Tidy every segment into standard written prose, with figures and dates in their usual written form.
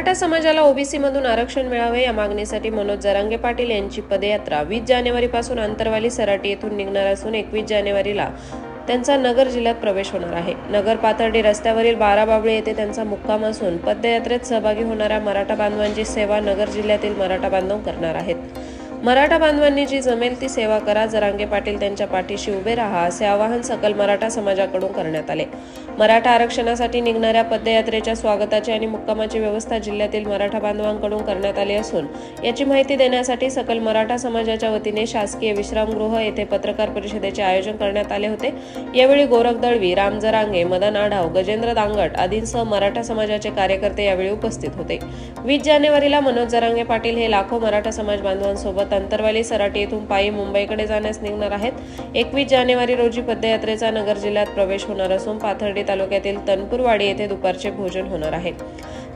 मराठा समाजाला ओबीसी मधून आरक्षण मिळावे या मागणीसाठी मनोज जरांगे पाटील यांची पदयात्रा 20 जानेवारीपासून आंतरवाली सराटी येथून निघणार असून 21 जानेवारीला त्यांचा नगर जिल्ह्यात प्रवेश होणार आहे। नगर पाथर्डी रस्त्यावरील 12 बाबळे येथे त्यांचा मुक्काम असून पदयात्रेत सहभागी होणाऱ्या मराठा बांधवांची सेवा नगर जिल्ह्यातील मराठा बांधव करणार आहेत। मराठा बांधवांनी जी जमेल ती सेवा करा, जरांगे पाटील त्यांच्या पाठीशी उभे राहा असे आवाहन सकल मराठा समाजाकडून करण्यात आले। मराठा आरक्षणासाठी निघणाऱ्या पदयात्रेच्या स्वागताची आणि मुक्कामाची व्यवस्था जिल्ह्यातील मराठा बांधवांकडून करण्यात आली असून याची माहिती देण्यासाठी सकल मराठा समाजाच्या वतीने शासकीय विश्रामगृह येथे पत्रकार परिषदेचे आयोजन करण्यात आले होते। यावेळी गोरख दळवी, राम जरांगे, मदन आढाव, गजेंद्र दांगट आदींसह मराठा समाजाचे कार्यकर्ते यावेळी उपस्थित होते। 20 जानेवारीला मनोज जरांगे पाटील हे लाखो मराठा समाज बांधवांसोबत अंतरवाली सराटी येथून पायी मुंबईकडे जाण्यास निघणार आहेत। 21 जानेवारी रोजी पदयात्रेचा नगर जिल्ह्यात प्रवेश होणार असून पाथर्डी तालुक्यातील तनपूरवाडी येथे दुपारचे भोजन होणार आहे,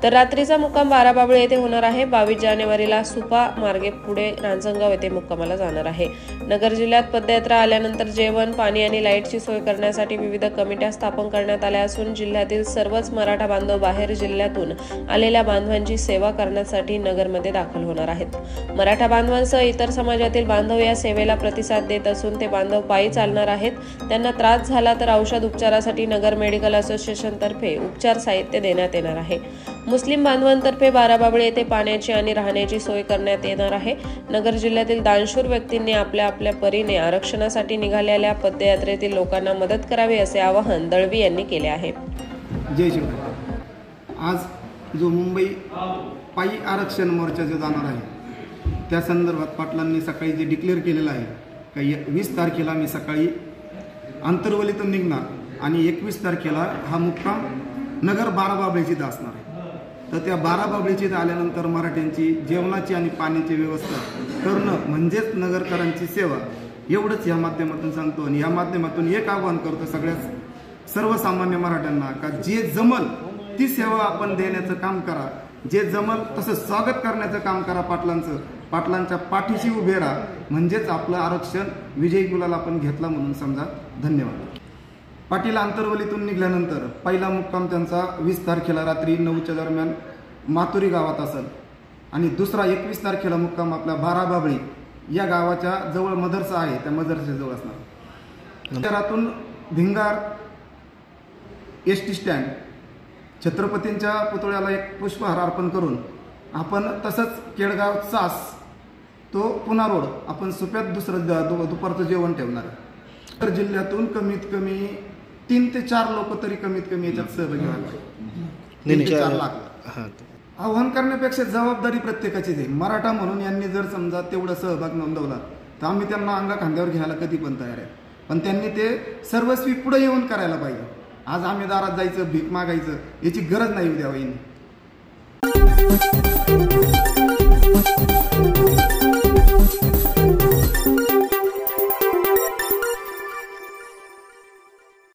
तर रात्रीचा मुक्काम 12 बाबळे येथे होणार आहे। 22 जानेवारीला सुपा मार्गे पुढे रांजणगाव येथे मुक्कामाला जाणार आहे। नगर जिल्ह्यात पदयात्रा आल्यानंतर जेवण, पाणी आणि लाईटची सोय करण्यासाठी विविध कमिट्या स्थापन करण्यात आल्या असून जिल्ह्यातील सर्वच मराठा बांधव बाहेर जिल्ह्यातून आलेल्या बांधवांची सेवा करण्यासाठी नगरमध्ये दाखल होणार आहेत। मराठा बांधवांसह इतर समाजातील बांधव या सेवेला प्रतिसाद देत असून ते बांधव पायी चालणार आहेत। त्यांना त्रास झाला तर औषध उपचारासाठी नगर मेडिकल असोसिएशन तर्फे उपचार साहित्य देण्यात येणार आहे। मुस्लिम बांधवांतर्फे 12 बाबळे येथे पाण्याची आणि राहण्याची सोय करण्यात येणार आहे। नगर जिल्ह्यातील दानशूर व्यक्तींनी आपल्या परीने आरक्षणासाठी निघालेल्या पदयात्रेतील लोकांना मदत करावी असे आवाहन दळवी यांनी केले आहे। जय शिवराय। आज जो मुंबई पायी आरक्षण मोर्चा जो जाणार आहे त्या संदर्भात पाटलांनी सकाळी जे डिक्लेअर केलेलं आहे की 20 तारखेला मी सकाळी आंतरवलीतून निघणार आणि 21 तारखेला हा मुक्काम नगर 12 बाबळीची असणार आहे। तर त्या 12 बाबळीची आल्यानंतर मराठ्यांची जेवणाची आणि पाण्याची व्यवस्था करणं म्हणजेच नगरकरांची सेवा, एवढंच या माध्यमातून सांगतो। आणि या माध्यमातून एक आवाहन करतो सगळ्या सर्वसामान्य मराठ्यांना का जे जमल ती सेवा आपण देण्याचं काम करा, जे जमल तसं स्वागत करण्याचं काम करा पाटलांच्या पाठीशी उभे राहा, म्हणजेच आपलं आरक्षण विजयी गुलाल आपण घेतला म्हणून समजा। धन्यवाद। पाटील आंतरवलीतून निघाल्यानंतर पहिला मुक्काम त्यांचा 20 तारखेला रात्री 9च्या दरम्यान मातुरी गावात असेल आणि दुसरा 21 तारखेला मुक्काम आपल्या 12 बाबळी या गावाच्या जवळ मदरसा आहे, त्या मदरसेजवळ असणार। शहरातून भिंगार एसटी स्टँड छत्रपतींच्या पुतळ्याला एक पुष्पहार अर्पण करून आपण तसंच केडगाव चास तो पुणा रोड आपण सुप्यात दुपारचं जेवण ठेवणार आहे। तर जिल्ह्यातून कमीत कमी 3 ते 4 लोक तरी कमीत कमी याच्यात सहभागी व्हावे। 4 लाख आव्हान करण्यापेक्षा जबाबदारी प्रत्येकाची आहे। मराठा म्हणून यांनी जर समजा तेवढा सहभाग नोंदवला तर आम्ही त्यांना अंगा खांद्यावर घ्यायला कधी पण तयार आहे, पण त्यांनी ते सर्वस्वी पुढे येऊन करायला पाहिजे। आज आम्ही दारात जायचं, भीक मागायचं याची गरज नाही उद्या वहिनी।